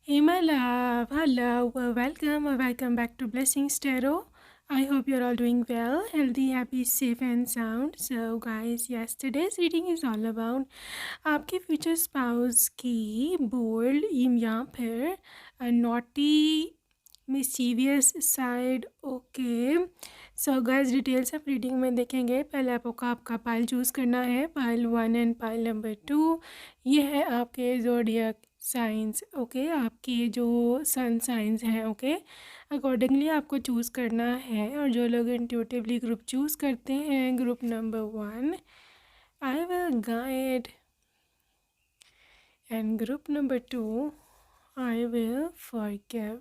Hey, my love. Hello. Welcome back to Blessings Tarot. I hope you're all doing well, healthy, happy, safe, and sound. So, guys, yes, today's reading is all about आपके future spouse की bold या फिर naughty mischievous side. Okay, so guys, details of reading में देखेंगे. पहले आपका pile choose करना है, पाइल 1 एंड पाइल नंबर 2. ये है आपके ज़ोडिएक साइंस. ओके, आपके जो सन साइंस हैं. ओके, अकॉर्डिंगली आपको चूज़ करना है. और जो लोग इंट्यूटिवली ग्रुप चूज़ करते हैं, group number 1, I will guide, and group number 2, I will forgive.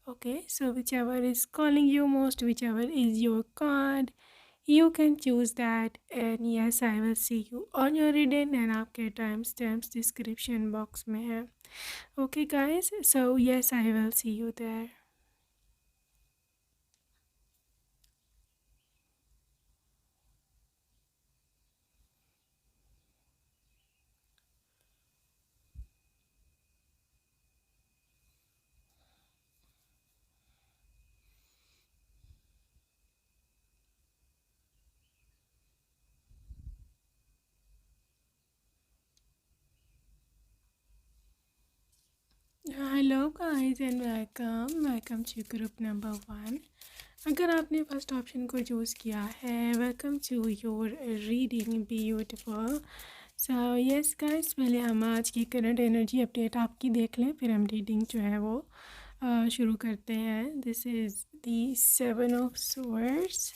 Okay, so whichever is calling you most, whichever is your card, you can choose that. And yes, I will see you on your reading, and आपके time stamps description box में है. Okay guys, so yes, I will see you there. Hello guys and welcome to group number 1. अगर आपने first option को choose किया है, welcome to your reading beautiful. So yes guys, पहले हम आज की करंट एनर्जी अपडेट आपकी देख लें, फिर हम रीडिंग जो है वो शुरू करते हैं. This is the 7 of Swords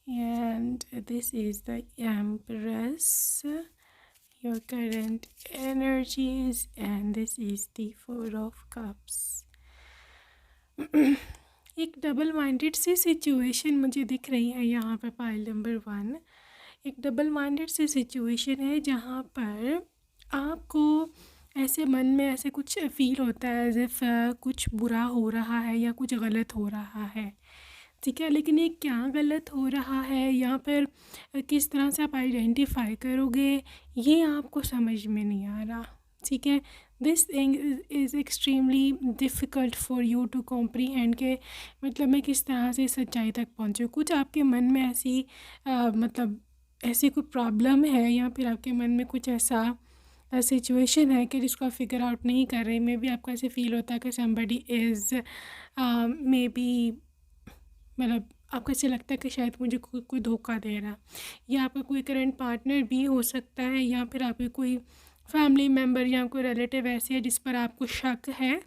and this is the Empress, your current energies, and this is the 4 of Cups. एक डबल माइंडेड सी सिचुएशन मुझे दिख रही है यहाँ पर पाइल नंबर 1. एक डबल माइंडेड सी सिचुएशन है जहाँ पर आपको ऐसे मन में ऐसे कुछ फील होता है एज इफ़ कुछ बुरा हो रहा है या कुछ गलत हो रहा है. ठीक है, लेकिन ये क्या गलत हो रहा है या फिर किस तरह से आप आइडेंटिफाई करोगे, ये आपको समझ में नहीं आ रहा. ठीक है, this thing is extremely difficult for you to comprehend के मतलब मैं किस तरह से सच्चाई तक पहुँचूँ. कुछ आपके मन में ऐसी मतलब ऐसी कोई प्रॉब्लम है या फिर आपके मन में कुछ ऐसा सिचुएशन है कि जिसको आप फिगर आउट नहीं कर रहे. मे बी आपको ऐसे फील होता है कि समबडी इज़ मे बी मतलब आपको ऐसे लगता है कि शायद मुझे कोई धोखा दे रहा. या आपका कोई करंट पार्टनर भी हो सकता है या फिर आपके कोई फैमिली मेम्बर या कोई रिलेटिव ऐसे है जिस पर आपको शक है.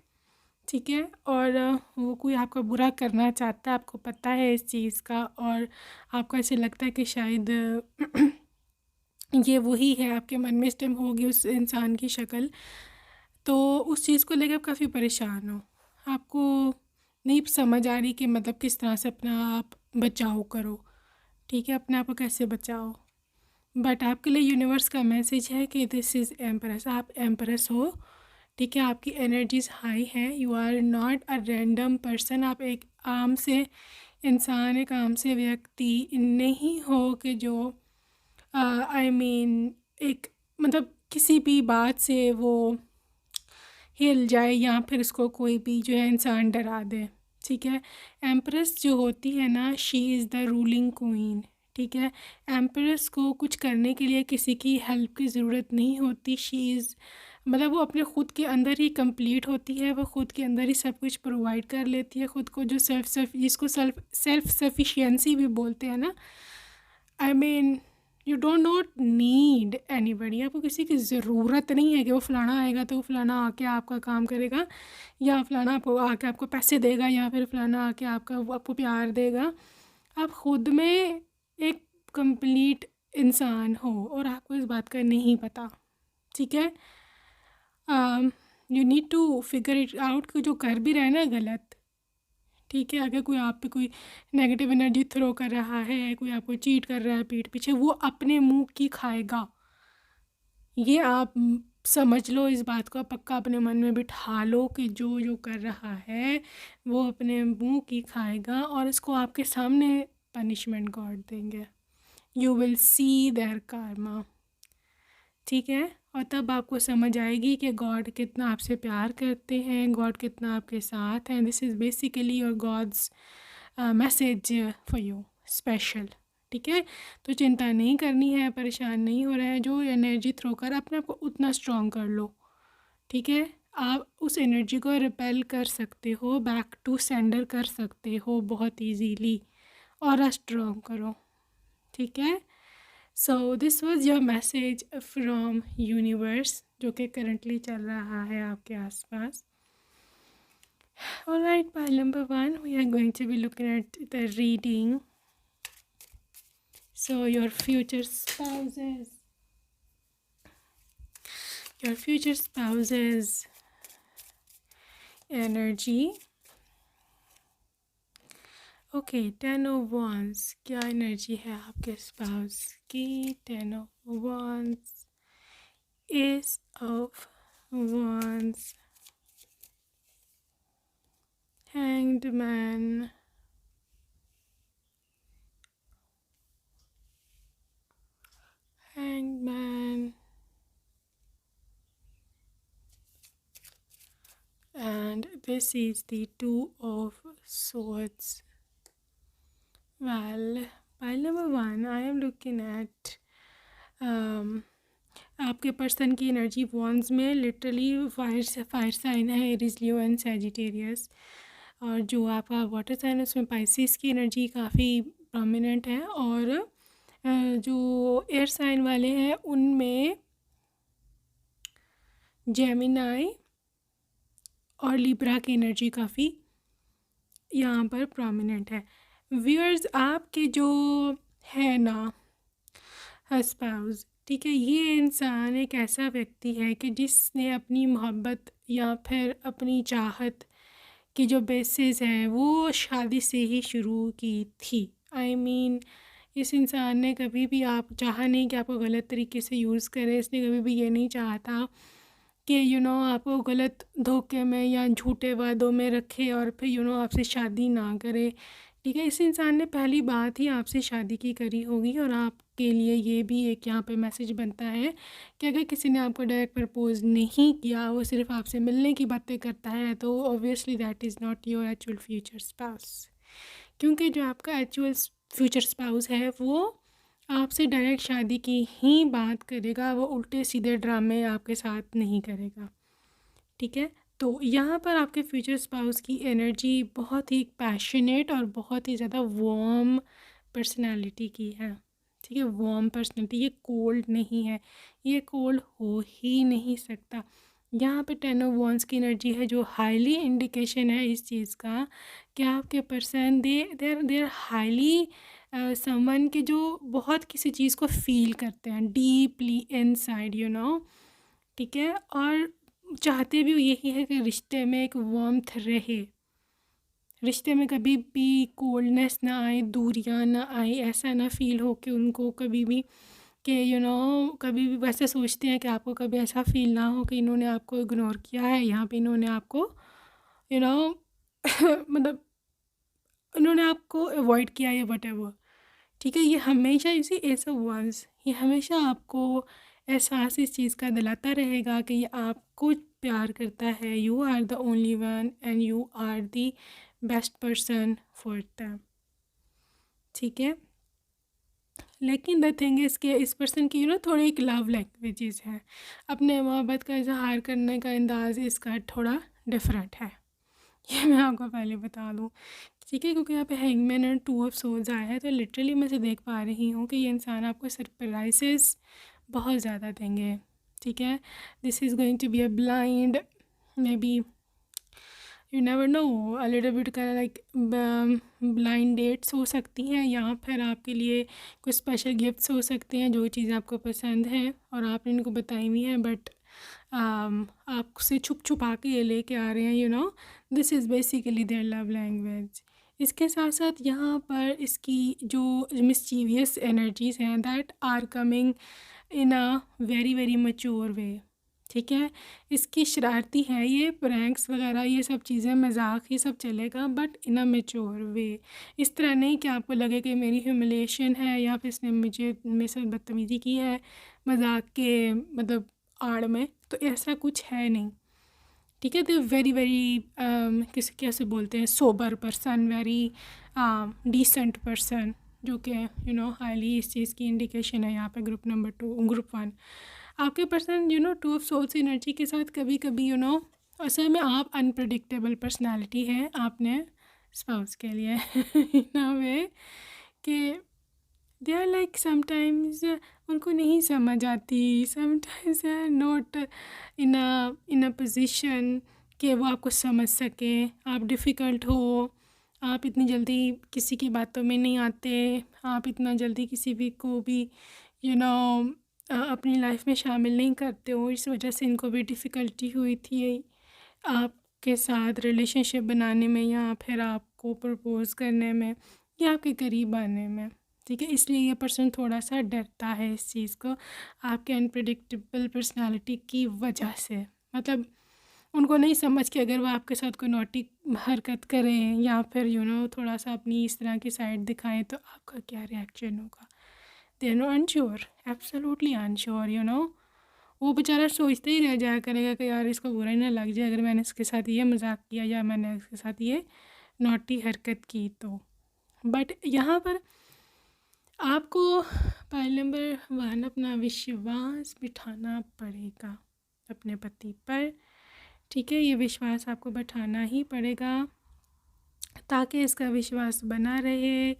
ठीक है, और वो कोई आपका बुरा करना चाहता है, आपको पता है इस चीज़ का, और आपको ऐसे लगता है कि शायद ये वही है. आपके मन में इस टाइम होगी उस इंसान की शक्ल, तो उस चीज़ को लेकर आप काफ़ी परेशान हो. आपको नहीं समझ आ रही कि मतलब किस तरह से अपना आप बचाव करो. ठीक है, अपने आप को कैसे बचाओ. बट आपके लिए यूनिवर्स का मैसेज है कि दिस इज़ एम्प्रेस. आप एम्प्रेस हो. ठीक है, आपकी एनर्जीज हाई हैं. You are not a random person. आप एक आम से इंसान, एक आम से व्यक्ति नहीं हो कि जो आई मीन एक मतलब किसी भी बात से वो हिल जाए या फिर उसको कोई भी जो है इंसान डरा दे. ठीक है, एम्प्रेस जो होती है ना, she is the ruling queen. ठीक है, एम्प्रेस को कुछ करने के लिए किसी की हेल्प की ज़रूरत नहीं होती. शी इज़ मतलब वो अपने ख़ुद के अंदर ही कंप्लीट होती है. वो ख़ुद के अंदर ही सब कुछ प्रोवाइड कर लेती है ख़ुद को. जो जिसको सेल्फ सफिशिएंसी भी बोलते हैं ना, I mean you don't not need anybody. आपको किसी की ज़रूरत नहीं है कि वो फ़लाना आएगा तो वो फ़लाना आके आपका काम करेगा, या फ़लाना आपको आके आपको पैसे देगा, या फिर फ़लाना आके आपको प्यार देगा. आप ख़ुद में एक कंप्लीट इंसान हो और आपको इस बात का नहीं पता. ठीक है, you need to figure it out कि जो कर भी रहा है ना गलत. ठीक है, अगर कोई आप पे कोई नेगेटिव एनर्जी थ्रो कर रहा है, कोई आपको चीट कर रहा है पीठ पीछे, वो अपने मुंह की खाएगा. ये आप समझ लो, इस बात को पक्का अपने मन में बिठा लो कि जो जो कर रहा है वो अपने मुंह की खाएगा और इसको आपके सामने पनिशमेंट गॉड देंगे. You will see their karma. ठीक है। और तब आपको समझ आएगी कि गॉड कितना आपसे प्यार करते हैं, गॉड कितना आपके साथ हैं। This is basically your god's message for you special. ठीक है, तो चिंता नहीं करनी है, परेशान नहीं हो रहा है, जो एनर्जी थ्रो कर अपने आप को उतना स्ट्रॉन्ग कर लो। ठीक है, आप उस एनर्जी को रिपेल कर सकते हो, बैक टू सेंडर कर सकते हो बहुत इजीली, और स्ट्रॉन्ग करो। ठीक है, so this was your message from universe, जो कि करंटली चल रहा है आपके आसपास। Alright, pile number 1, we are going to be looking at the reading. So your future spouses energy. Okay, 10 of wands, क्या एनर्जी है आपके स्पाउस की? 10 of wands, ace of wands, hanged man, and this is the 2 of swords. Well, pile number 1, I am looking at आपके person की energy once में literally fire sign है, Aries, Leo and Sagittarius. और जो आपका water sign है उसमें Pisces की एनर्जी काफ़ी प्रोमिनेंट है, और जो एयर साइन वाले हैं उनमें जेमिनाई और लिब्रा की एनर्जी काफ़ी यहाँ पर प्रोमिनेंट है। व्यूअर्स, आपके जो है ना स्पाउस, ठीक है, ये इंसान एक ऐसा व्यक्ति है कि जिसने अपनी मोहब्बत या फिर अपनी चाहत की जो बेसिस है वो शादी से ही शुरू की थी। आई मीन इस इंसान ने कभी भी आप चाहा नहीं कि आपको गलत तरीके से यूज़ करे। इसने कभी भी ये नहीं चाहा था कि आपको गलत धोखे में या झूठे वादों में रखे और फिर आपसे शादी ना करे। ठीक है, इस इंसान ने पहली बात ही आपसे शादी की करी होगी। और आपके लिए ये भी एक यहाँ पे मैसेज बनता है कि अगर किसी ने आपको डायरेक्ट प्रपोज नहीं किया, वो सिर्फ आपसे मिलने की बातें करता है, तो obviously that is not your actual future spouse. क्योंकि जो आपका एक्चुअल फ्यूचर स्पाउस है वो आपसे डायरेक्ट शादी की ही बात करेगा, वो उल्टे सीधे ड्रामे आपके साथ नहीं करेगा। ठीक है, तो यहाँ पर आपके फ्यूचर स्पाउस की एनर्जी बहुत ही पैशनेट और बहुत ही ज़्यादा वार्म पर्सनालिटी की है। ठीक है, वार्म पर्सनालिटी, ये कोल्ड नहीं है, ये कोल्ड हो ही नहीं सकता। यहाँ पे 10 ऑफ वॉन्ड्स की एनर्जी है, जो हाईली इंडिकेशन है इस चीज़ का कि आपके पर्सन देर हाईली समवन के जो बहुत किसी चीज़ को फील करते हैं डीपली इनसाइड, ठीक है, और चाहते भी यही है कि रिश्ते में एक वार्मथ रहे, रिश्ते में कभी भी कोल्डनेस ना आए, दूरियां ना आए, ऐसा ना फील हो कि उनको कभी भी कि कभी भी वैसे सोचते हैं कि आपको कभी ऐसा फील ना हो कि इन्होंने आपको इग्नोर किया है, यहाँ पे इन्होंने आपको मतलब इन्होंने आपको अवॉइड किया है वटेवर। ठीक है, ये हमेशा इसी एस ऑफ वंस, ये हमेशा आपको एहसास इस चीज़ का दिलाता रहेगा कि ये आपको प्यार करता है। You are the only one and you are the best person for them. ठीक है, लेकिन द थिंग इज़ कि इस पर्सन की थोड़ी एक लव लैंग्वेजेस है, अपने मोहब्बत का इजहार करने का अंदाज़ इसका थोड़ा डिफरेंट है, ये मैं आपको पहले बता दूँ। ठीक है, क्योंकि यहाँ पे हैंगमैन और 2 ऑफ सोल्स आया है, तो लिटरली मैं से देख पा रही हूँ कि ये इंसान आपको सरप्राइजेस बहुत ज़्यादा देंगे। ठीक है, this is going to be a blind, maybe you never know, a little bit का लाइक ब्लाइंड डेट्स हो सकती हैं, या फिर आपके लिए कुछ स्पेशल गिफ्ट्स हो सकते हैं जो चीज़ आपको पसंद है और आपने इनको बताई हुई है, बट आपसे छुप छुपा के ये लेके आ रहे हैं। This is basically their love language. इसके साथ साथ यहाँ पर इसकी जो मिस्चीवियस एनर्जीज़ हैं that are coming in a very very mature way. ठीक है। इसकी शरारती है, ये प्रैंक्स वगैरह ये सब चीज़ें, मजाक ये सब चलेगा, बट इन अ मैच्योर वे। इस तरह नहीं कि आपको लगे कि मेरी ह्यूमिलिएशन है या फिर इसने मुझे मेरे साथ बदतमीज़ी की है मजाक के मतलब आड़ में, तो ऐसा कुछ है नहीं। ठीक है। दे वेरी वेरी किस कैसे बोलते हैं, sober person, very decent person, जो कि हाईली इस चीज़ की इंडिकेशन है यहाँ पे। ग्रुप नंबर 2, ग्रुप 1 आपके पर्सन 2 ऑफ सोल्स एनर्जी के साथ कभी कभी असल में आप अनप्रडिक्टेबल पर्सनालिटी है आपने स्पाउस के लिए इन अ वे कि दे आर लाइक समटाइम्स उनको नहीं समझ आती, sometimes they are not in a position कि वो आपको समझ सकें। आप डिफ़िकल्ट हो, आप इतनी जल्दी किसी की बातों में नहीं आते, आप इतना जल्दी किसी भी को भी अपनी लाइफ में शामिल नहीं करते हो। इस वजह से इनको भी डिफ़िकल्टी हुई थी आपके साथ रिलेशनशिप बनाने में, या फिर आपको प्रपोज़ करने में, या आपके करीब आने में। ठीक है। इसलिए ये पर्सन थोड़ा सा डरता है इस चीज़ को, आपके अनप्रेडिक्टेबल पर्सनालिटी की वजह से। मतलब उनको नहीं समझ के अगर वो आपके साथ कोई नॉटी हरकत करें या फिर थोड़ा सा अपनी इस तरह की साइड दिखाएं तो आपका क्या रिएक्शन होगा। They know unsure, absolutely unsure. वो बेचारा सोचते ही रह जाया करेगा कि यार इसको बुरा ही ना लग जाए अगर मैंने इसके साथ ये मजाक किया या मैंने इसके साथ ये नॉटी हरकत की तो। बट यहाँ पर आपको पॉइंट नंबर 1 अपना विश्वास बिठाना पड़ेगा अपने पति पर। ठीक है। ये विश्वास आपको बैठाना ही पड़ेगा ताकि इसका विश्वास बना रहे,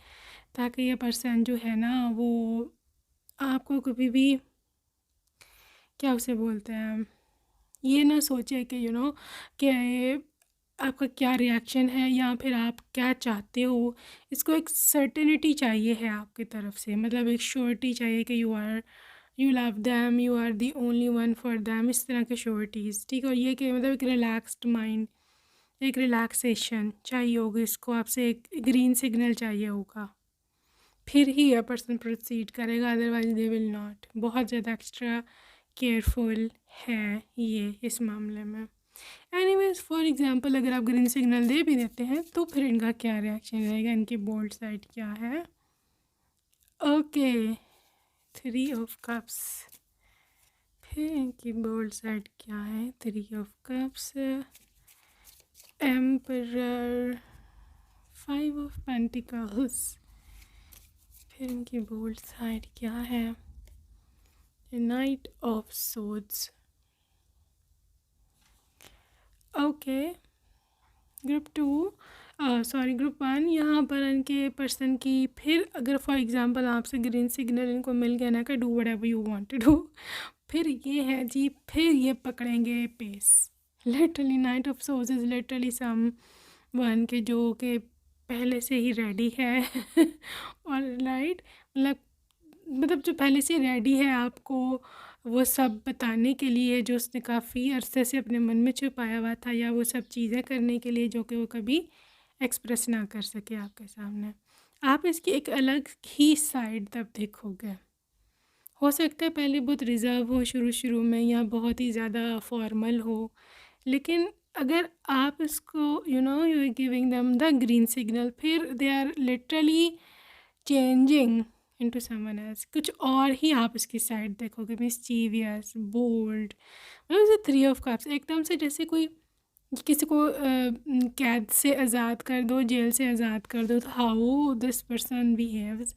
ताकि ये पर्सन जो है ना वो आपको कभी भी क्या उसे बोलते हैं, ये ना सोचे कि कि आपका क्या रिएक्शन है या फिर आप क्या चाहते हो। इसको एक सर्टेनिटी चाहिए है आपकी तरफ से, मतलब एक श्योरिटी चाहिए कि you love them, you are the only one for them, इस तरह के श्योरिटीज़। ठीक है। और ये कि मतलब एक रिलैक्स्ड माइंड, एक रिलैक्सेशन चाहिए होगी इसको आपसे, एक ग्रीन सिग्नल चाहिए होगा, फिर ही यह पर्सन प्रोसीड करेगा, अदरवाइज दे विल नॉट। बहुत ज़्यादा एक्स्ट्रा केयरफुल है ये इस मामले में। एनीवेज फॉर एग्जांपल अगर आप ग्रीन सिग्नल दे भी देते हैं तो फिर इनका क्या रिएक्शन रहेगा, इनकी बोल्ड साइड क्या है। ओके 3 ऑफ कप्स, फिर इनकी बोल्ड साइड क्या है 3 of cups, emperor, 5 of pentacles, फिर इनकी बोल्ड साइड क्या है knight of swords. Okay group 2 sorry group 1 यहाँ पर इनके पर्सन की, फिर अगर फॉर एग्जांपल आपसे ग्रीन सिग्नल इनको मिल गया ना कि do whatever you want to do, फिर ये है जी, फिर ये पकड़ेंगे pace. Literally knight of swords is literally someone के जो कि पहले से ही रेडी है और राइट मतलब जो पहले से रेडी है आपको वो सब बताने के लिए जो उसने काफ़ी अरसे से अपने मन में छुपाया हुआ था, या वो सब चीज़ें करने के लिए जो कि वो कभी एक्सप्रेस ना कर सके आपके सामने। आप इसकी एक अलग ही साइड तब देखोगे। हो सकता है पहले बहुत रिज़र्व हो शुरू में, या बहुत ही ज़्यादा फॉर्मल हो, लेकिन अगर आप इसको you are giving them the green signal, फिर they are literally changing into someone else. कुछ और ही आप इसकी साइड देखोगे, मिस्चीवियस, बोल्ड, मतलब 3 ऑफ कप्स एकदम से जैसे कोई किसी को कैद से आज़ाद कर दो, जेल से आज़ाद कर दो, तो हाउ दिस पर्सन बिहेव्स,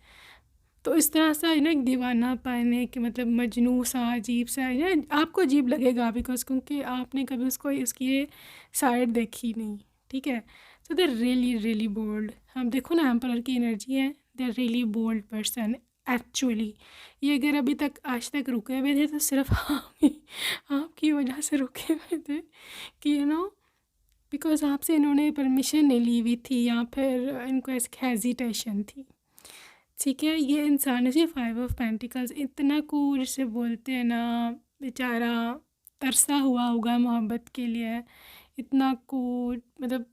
तो इस तरह सा एक दीवानापन है कि मतलब मजनू सा, अजीब सा आपको अजीब लगेगा बिकॉज क्योंकि आपने कभी उसको उसकी ये साइड देखी नहीं। ठीक है। So they really really bold. आप देखो ना एम्परर की एनर्जी है, they are really bold person actually. ये अगर अभी तक आज तक रुके हुए थे तो सिर्फ आपकी वजह से रुके हुए थे कि बिकॉज आपसे इन्होंने परमिशन नहीं ली हुई थी, या फिर इनको ऐसी हेजिटेशन थी। ठीक है। ये इंसान है 5 ऑफ पेंटिकल्स, इतना को जिसे बोलते हैं ना बेचारा तरसा हुआ होगा मोहब्बत के लिए, इतना को मतलब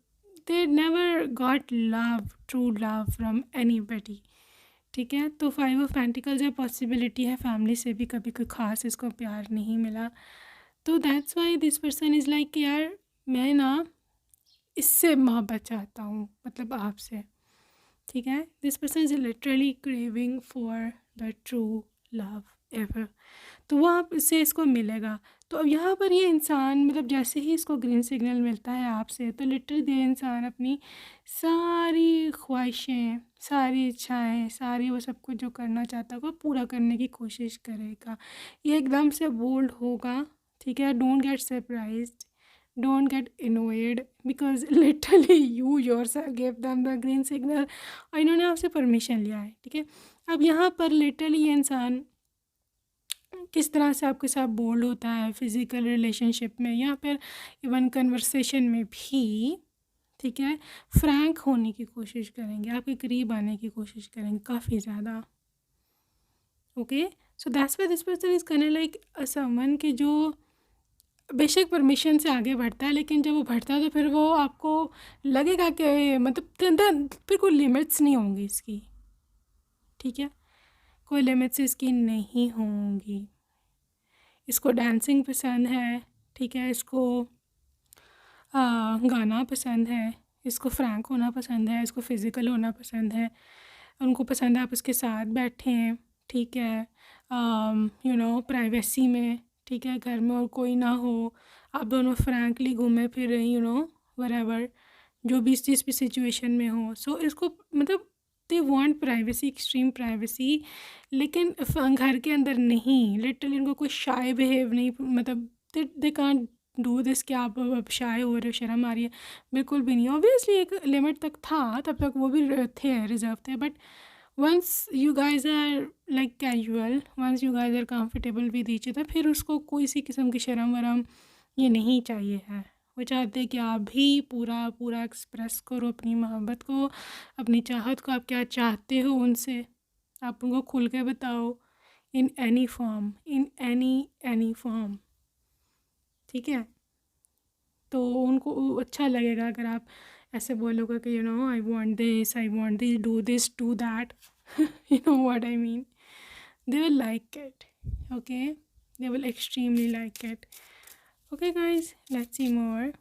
they never got love, true love from anybody. ठीक है। तो 5 ऑफ पेंटिकल्स है, पॉसिबिलिटी है फैमिली से भी कभी कोई ख़ास इसको प्यार नहीं मिला। तो that's why this person is like कि यार मैं ना इससे मोहब्बत चाहता हूँ, मतलब आपसे, ठीक है। This person is literally craving for the true love ever. तो वो आप इससे इसको मिलेगा। तो अब यहाँ पर ये इंसान मतलब जैसे ही इसको ग्रीन सिग्नल मिलता है आपसे, तो लिटरली ये इंसान अपनी सारी ख्वाहिशें, सारी इच्छाएं, सारी वो सब कुछ जो करना चाहता है वो पूरा करने की कोशिश करेगा। ये एकदम से बोल्ड होगा, ठीक है। Don't get surprised, don't get annoyed because literally you yourself gave them the green signal और इन्होंने आपसे परमिशन लिया है, ठीक है। अब यहाँ पर लिटरली ये इंसान किस तरह से आपके साथ बोल्ड होता है फिज़िकल रिलेशनशिप में या फिर इवन कन्वर्सेशन में भी, ठीक है। फ्रैंक होने की कोशिश करेंगे, आपके करीब आने की कोशिश करेंगे काफ़ी ज़्यादा। Okay, so that's why this person is kind like someone कि जो बेशक परमिशन से आगे बढ़ता है, लेकिन जब वो बढ़ता है तो फिर वो आपको लगेगा कि मतलब फिर कोई लिमिट्स नहीं होंगी इसकी, ठीक है। कोई लिमिट्स इसकी नहीं होंगी। इसको डांसिंग पसंद है, ठीक है। इसको गाना पसंद है, इसको फ्रैंक होना पसंद है, इसको फिज़िकल होना पसंद है। उनको पसंद है आप उसके साथ बैठें, ठीक है। प्राइवेसी में, ठीक है, घर में और कोई ना हो, आप दोनों फ्रैंकली घूमें फिरें, वरेवर, जो भी इस चीज़ भी सिचुएशन में हो। सो इसको मतलब they want privacy, extreme privacy, लेकिन घर के अंदर नहीं। लिटरली उनको कोई शाय बिहेव नहीं, मतलब दे कांट डू दिस कि आप अब शाय हो रहे हो, शर्म आ रही है, बिल्कुल भी नहीं। ऑब्वियसली एक लिमिट तक था, तब तक वो भी थे, रिजर्व थे, but once you guys are like casual, once you guys are comfortable with each other, फिर उसको कोई सी किस्म की शर्म वरम ये नहीं चाहिए है। वो चाहते हैं कि आप भी पूरा पूरा एक्सप्रेस करो अपनी मोहब्बत को, अपनी चाहत को, आप क्या चाहते हो उनसे, आप उनको खुल के बताओ, in any form, in any form, ठीक है। तो उनको अच्छा लगेगा अगर आप ऐसे बोलोगे कि I want this, I want this, do this, do that, you know what I mean. They will like it, okay, they will extremely like it. Okay guys, let's see more.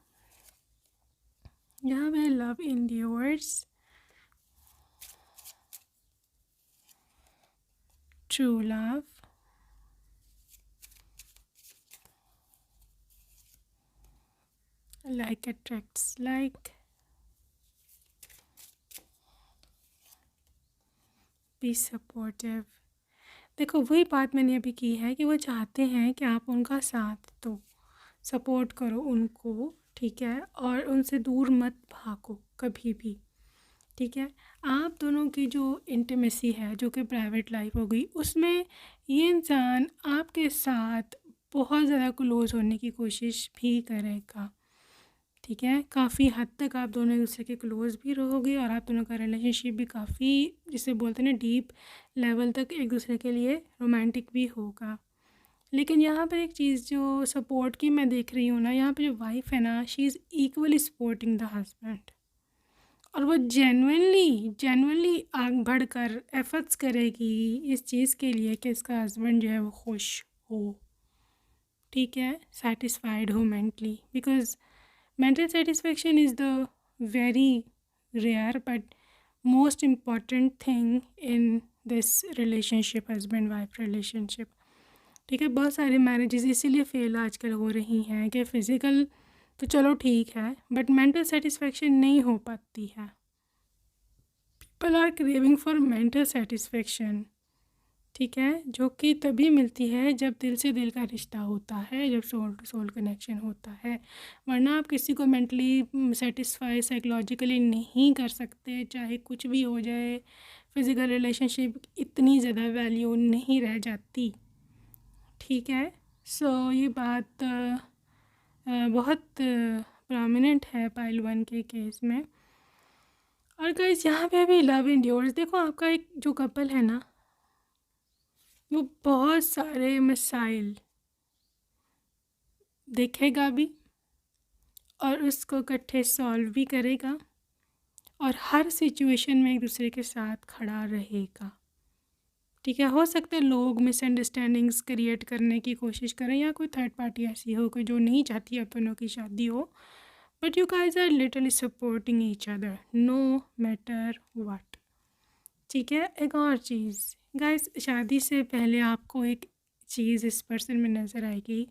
Yeah, my love endures, true love, like attracts like, be supportive. देखो वही बात मैंने अभी की है कि वो चाहते हैं कि आप उनका साथ दो, सपोर्ट करो उनको, ठीक है, और उनसे दूर मत भागो कभी भी, ठीक है। आप दोनों की जो इंटीमेसी है, जो कि प्राइवेट लाइफ हो गई, उसमें ये इंसान आपके साथ बहुत ज़्यादा क्लोज़ होने की कोशिश भी करेगा, ठीक है। काफ़ी हद तक आप दोनों एक दूसरे के क्लोज़ भी रहोगे और आप दोनों का रिलेशनशिप भी काफ़ी, जिसे बोलते हैं ना, डीप लेवल तक एक दूसरे के लिए रोमांटिक भी होगा। लेकिन यहाँ पर एक चीज़ जो सपोर्ट की मैं देख रही हूँ ना, यहाँ पे जो वाइफ है ना, she is equally supporting the husband, और वो जेन्युइनली आग बढ़ कर एफर्ट्स करेगी इस चीज़ के लिए कि इसका हस्बैंड जो है वो खुश हो, ठीक है, सेटिस्फाइड हो mentally, because mental satisfaction is the very rare but most important thing in this relationship, husband wife relationship, ठीक है। बहुत सारे मैरिजेस इसीलिए फेल आजकल हो रही हैं कि फ़िज़िकल तो चलो ठीक है, बट मेंटल सेटिस्फेक्शन नहीं हो पाती है। People are craving for mental satisfaction, ठीक है, जो कि तभी मिलती है जब दिल से दिल का रिश्ता होता है, जब सोल टू सोल कनेक्शन होता है। वरना आप किसी को मेंटली सेटिस्फाई साइकोलॉजिकली नहीं कर सकते, चाहे कुछ भी हो जाए। फिज़िकल रिलेशनशिप इतनी ज़्यादा वैल्यू नहीं रह जाती, ठीक है। सो ये बात बहुत प्रोमिनेंट है पाइल 1 के केस में। और गाइस यहाँ पे भी लव एंड्योर्स, देखो आपका एक जो कपल है ना, वो बहुत सारे मसाइल देखेगा भी और उसको इकट्ठे सॉल्व भी करेगा और हर सिचुएशन में एक दूसरे के साथ खड़ा रहेगा, ठीक है। हो सकता है लोग मिसअंडरस्टैंडिंग्स क्रिएट करने की कोशिश करें या कोई थर्ड पार्टी ऐसी हो कि जो नहीं चाहती आप दोनों की शादी हो, but you guys are literally supporting each other no matter what. ठीक है। एक और चीज़ गाइज, शादी से पहले आपको एक चीज़ इस पर्सन में नज़र आएगी,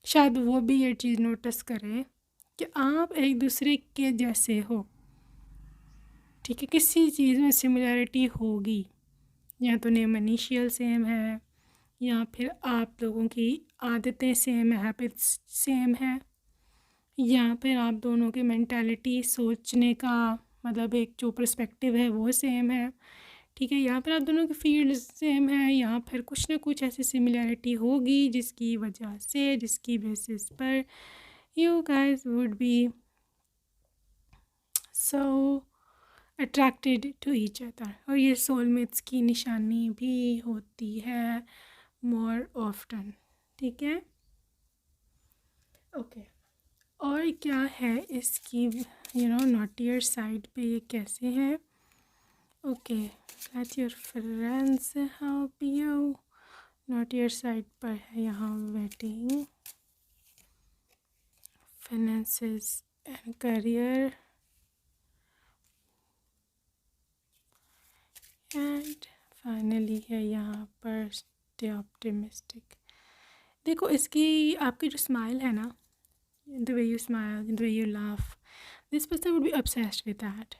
शायद वो भी ये चीज़ नोटिस करें कि आप एक दूसरे के जैसे हो। ठीक है। किसी चीज़ में सिमिलैरिटी होगी, या तो नेम इनिशियल सेम है, या फिर आप लोगों की आदतें सेम है, हैबिट्स सेम है, या फिर आप दोनों की मेंटालिटी, सोचने का मतलब एक जो पर्सपेक्टिव है वो सेम है। ठीक है। या फिर आप दोनों की फील्ड सेम है, या फिर कुछ ना कुछ ऐसी सिमिलैरिटी होगी जिसकी वजह से, जिसकी बेसिस पर you guys would be so attracted to each other. और ये सोलमेट्स की निशानी भी होती है मोर ऑफ्टन। ठीक है। ओके। और क्या है इसकी नॉटियर साइड पे ये कैसे है। Okay, let your friends help you. नॉटियर साइड पर है यहाँ waiting, finances and career, and finally है यहाँ पर स्टे ऑप्टिमिस्टिक। देखो इसकी, आपकी जो स्माइल है ना, the way you smile, the way you laugh, this person would be obsessed with that।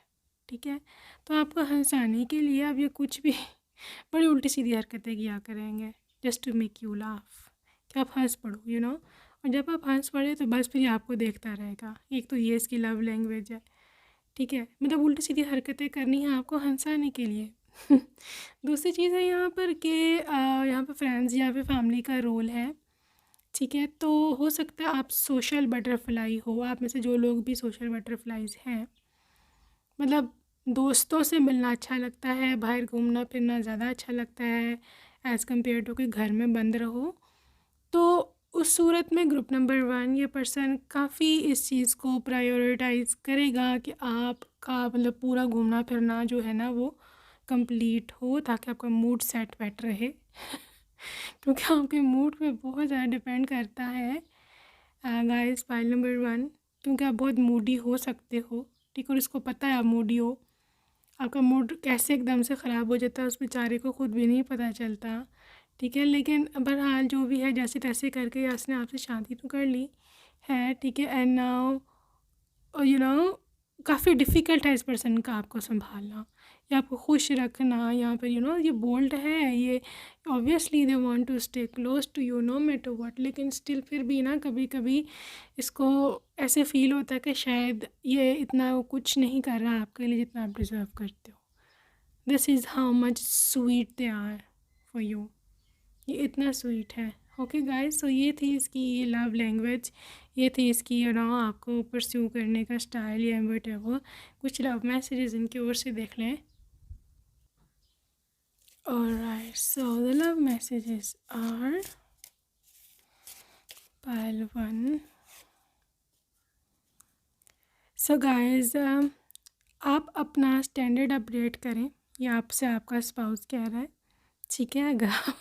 ठीक है। तो आपको हंसाने के लिए अब ये कुछ भी बड़ी उल्टी सीधी हरकतें किया करेंगे just to make you laugh, कि आप हंस पड़ो और जब आप हंस पड़े तो बस फिर ये आपको देखता रहेगा। एक तो ये इसकी लव लैंग्वेज है। ठीक है। मतलब उल्टी सीधी हरकतें करनी है आपको हंसाने के लिए। दूसरी चीज़ है यहाँ पर कि यहाँ पर फ्रेंड्स या फिर फैमिली का रोल है। ठीक है। तो हो सकता है आप सोशल बटरफ्लाई हो, आप में से जो लोग भी सोशल बटरफ्लाइज हैं, मतलब दोस्तों से मिलना अच्छा लगता है, बाहर घूमना फिरना ज़्यादा अच्छा लगता है एज़ कम्पेयर टू कि घर में बंद रहो। तो उस सूरत में ग्रुप नंबर 1 ये पर्सन काफ़ी इस चीज़ को प्रायोरिटाइज़ करेगा कि आपका मतलब पूरा घूमना फिरना जो है ना वो कंप्लीट हो, ताकि आपका मूड सेट बैठ रहे। क्योंकि आपके मूड पे बहुत ज़्यादा डिपेंड करता है गाइस फाइल नंबर 1, क्योंकि आप बहुत मूडी हो सकते हो। ठीक है। और इसको पता है आप मूडी हो, आपका मूड कैसे एकदम से ख़राब हो जाता है उस बेचारे को खुद भी नहीं पता चलता। ठीक है। लेकिन बहरहाल जो भी है, जैसे तैसे करके उसने आपसे शादी तो कर ली है। ठीक है। एंड नाउ काफ़ी डिफ़िकल्ट है इस पर्सन का आपको संभालना या आपको खुश रखना। यहाँ पर ये बोल्ड है, ये obviously they want to stay close to you no matter what, लेकिन स्टिल फिर भी ना कभी कभी इसको ऐसे फील होता है कि शायद ये इतना कुछ नहीं कर रहा आपके लिए जितना आप डिज़र्व करते हो। This is how much sweet they are for you. ये इतना स्वीट है। ओके गाइस, सो ये थी इसकी लव लैंग्वेज, ये थी इसकी आपको परस्यू करने का स्टाइल या वट एवर। कुछ लव मैसेजेस इनकी ओर से देख लें। Alright, so the love messages are pile 1. So guys, आप अपना स्टैंडर्ड अपडेट करें, ये आपसे आपका स्पाउस कह रहा है। ठीक है। अगर आप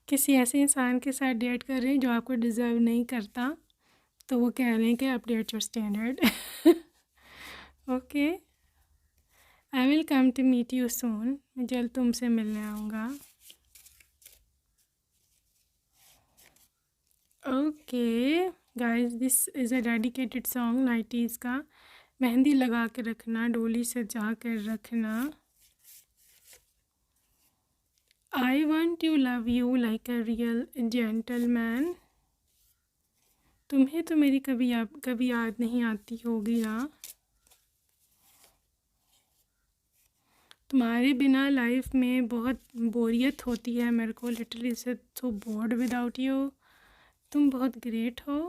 किसी ऐसे इंसान के साथ डेट कर रहे हैं जो आपको डिज़र्व नहीं करता, तो वो कह रहे हैं कि update your standard. Okay, I will come to meet you soon. मैं जल्द तुमसे मिलने आऊँगा। Okay guys, this is a dedicated song 90s का। मेहंदी लगा के रखना, डोली सजा कर रखना। I want to love you like a real gentleman. तुम्हें तो मेरी कभी याद नहीं आती होगी ना। तुम्हारे बिना लाइफ में बहुत बोरियत होती है मेरे को, literally so board without you. तुम बहुत ग्रेट हो।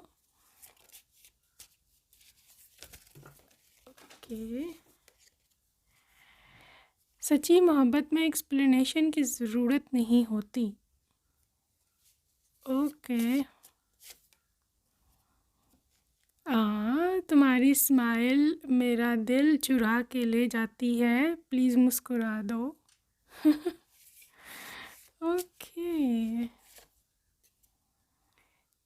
ओके, सच्ची मोहब्बत में एक्सप्लेनेशन की ज़रूरत नहीं होती। ओके, तुम्हारी स्माइल मेरा दिल चुरा के ले जाती है, प्लीज़ मुस्कुरा दो। ओके,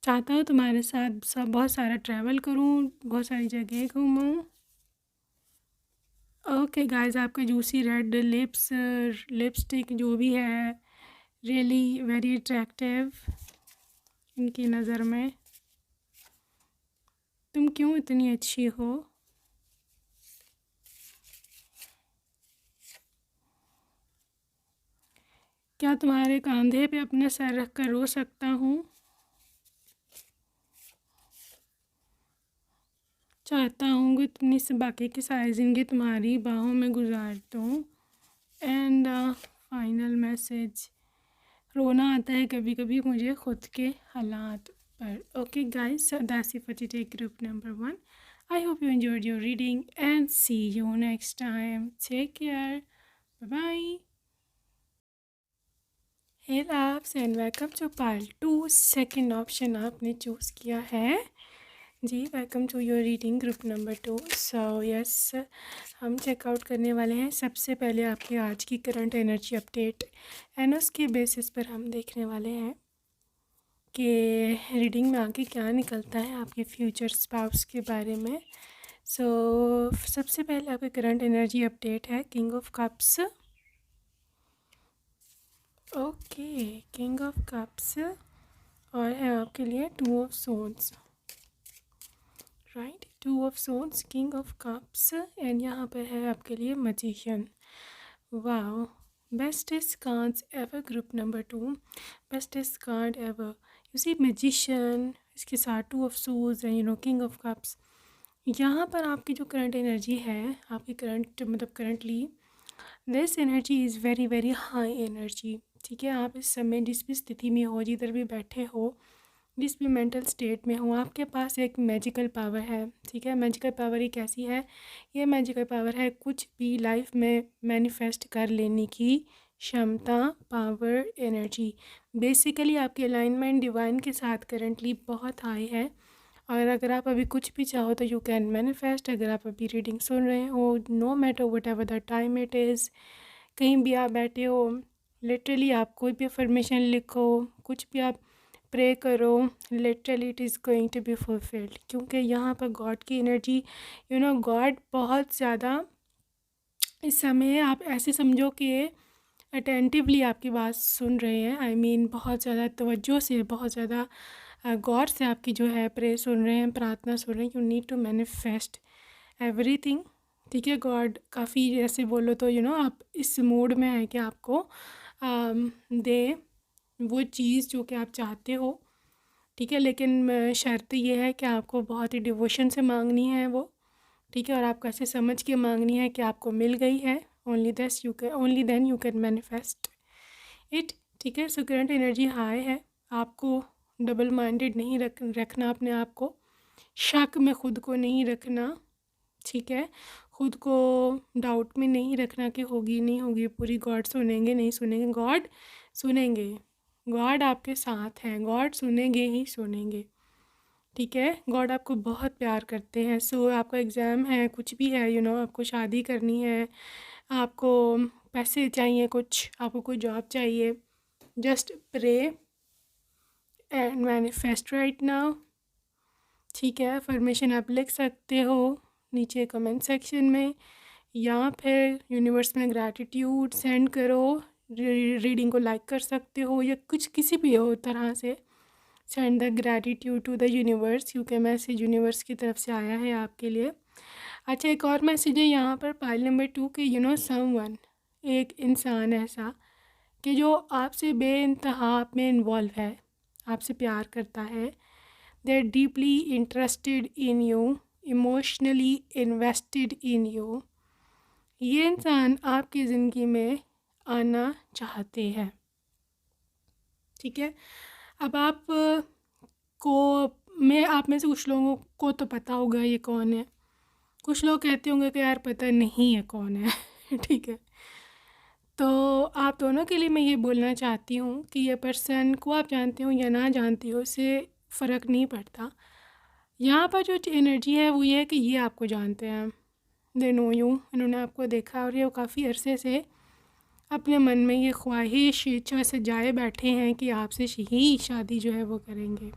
चाहता हूँ तुम्हारे साथ सब बहुत सारा ट्रैवल करूँ, बहुत सारी जगह घूमूँ। ओके गाइस, आपके जूसी रेड लिप्स, लिपस्टिक जो भी है, रियली वेरी अट्रैक्टिव इनकी नज़र में। तुम क्यों इतनी अच्छी हो? क्या तुम्हारे कंधे पे अपना सर रख कर रो सकता हूँ? चाहता हूँ कि अपनी बाकी की सारी ज़िंदगी तुम्हारी बाहों में गुजार दूँ। एंड फाइनल मैसेज, रोना आता है कभी कभी मुझे खुद के हालात पर। Okay guys, that's it for today group number 1. I hope you enjoyed your reading and see you next time. Take care. Bye bye. Hey loves and welcome to part 2. Second option आपने choose किया है जी। Welcome to your reading group number 2. So yes, हम check out करने वाले हैं सबसे पहले आपके आज की करंट एनर्जी अपडेट, एंड उसके बेसिस पर हम देखने वाले हैं कि रीडिंग में आगे क्या निकलता है आपके फ्यूचर स्पाउस के बारे में। सो सबसे पहले आपके करंट एनर्जी अपडेट है king of cups. Okay, king of cups और है आपके लिए 2 of swords, right. 2 of swords, king of cups, and यहाँ पर है आपके लिए magician. Wow, bestest cards ever group number 2, bestest card ever. You see magician, इसके साथ 2 of swords and king of cups. यहाँ पर आपकी जो करंट एनर्जी है, आपकी करंट मतलब currently this energy is very very high energy. ठीक है, आप इस समय जिस भी स्थिति में हो, जिधर भी बैठे हो, जिस भी मेंटल स्टेट में हो, आपके पास एक मैजिकल पावर है। ठीक है, मैजिकल पावर ही कैसी है? ये मैजिकल पावर है कुछ भी लाइफ में मैनिफेस्ट कर लेने की क्षमता, पावर, एनर्जी। बेसिकली आपकी अलाइनमेंट डिवाइन के साथ करंटली बहुत हाई है, और अगर आप अभी कुछ भी चाहो तो यू कैन मैनिफेस्ट। अगर आप अभी रीडिंग सुन रहे हो, no matter whatever the time it is, कहीं भी आप बैठे हो, लिटरली आप कोई भी अफर्मेशन लिखो, कुछ भी आप प्रे करो, literally it is going to be fulfilled. क्योंकि यहाँ पर गॉड की एनर्जी, गॉड बहुत ज़्यादा इस समय, आप ऐसे समझो कि अटेंटिवली आपकी बात सुन रहे हैं। आई मीन बहुत ज़्यादा तवज्जो से, बहुत ज़्यादा गौर से आपकी जो है प्रे सुन रहे हैं, प्रार्थना सुन रहे हैं। You need to manifest everything. ठीक है, गॉड काफ़ी ऐसे बोलो तो आप इस मूड में है कि आपको दे वो चीज़ जो कि आप चाहते हो। ठीक है, लेकिन शर्त ये है कि आपको बहुत ही डिवोशन से मांगनी है वो। ठीक है, और आपको ऐसे समझ के मांगनी है कि आपको मिल गई है। Only then you can manifest it. ठीक है, सो करंट एनर्जी हाई है। आपको डबल माइंडेड नहीं रखना अपने आप को, शक में ख़ुद को नहीं रखना। ठीक है, ख़ुद को डाउट में नहीं रखना कि होगी नहीं होगी पूरी, गॉड सुनेंगे नहीं सुनेंगे, गॉड सुनेंगे, गॉड आपके साथ हैं, गॉड सुनेंगे ही सुनेंगे। ठीक है, गॉड आपको बहुत प्यार करते हैं। सो आपका एग्ज़ाम है, कुछ भी है, आपको शादी करनी है, आपको पैसे चाहिए कुछ, आपको कोई जॉब चाहिए, just pray and manifest right now. ठीक है, अफर्मेशन आप लिख सकते हो नीचे कमेंट सेक्शन में, या फिर यूनिवर्स में ग्रैटिट्यूड सेंड करो, रीडिंग को लाइक कर सकते हो, या कुछ किसी भी हो तरह से send the gratitude to the universe, क्योंकि मैसेज यूनिवर्स की तरफ से आया है आपके लिए। अच्छा, एक और मैसेज है यहाँ पर पाइल नंबर 2 के समवन, एक इंसान ऐसा कि जो आपसे बेइंतहा आप में इन्वॉल्व है, आपसे प्यार करता है, they are deeply interested in you, emotionally invested in you. ये इंसान आपकी ज़िंदगी में आना चाहते हैं। ठीक है, अब आप में से कुछ लोगों को तो पता होगा ये कौन है, कुछ लोग कहते होंगे कि यार पता नहीं है कौन है। ठीक है, तो आप दोनों के लिए मैं ये बोलना चाहती हूँ कि ये पर्सन को आप जानते हो या ना जानते हो, इससे फ़र्क नहीं पड़ता। यहाँ पर जो एनर्जी है वो ये है कि ये आपको जानते हैं, दे नो यू, इन्होंने आपको देखा और ये काफ़ी अरसे से अपने मन में ये ख्वाहिश इच्छा सजाए बैठे हैं कि आपसे ही शादी जो है वो करेंगे।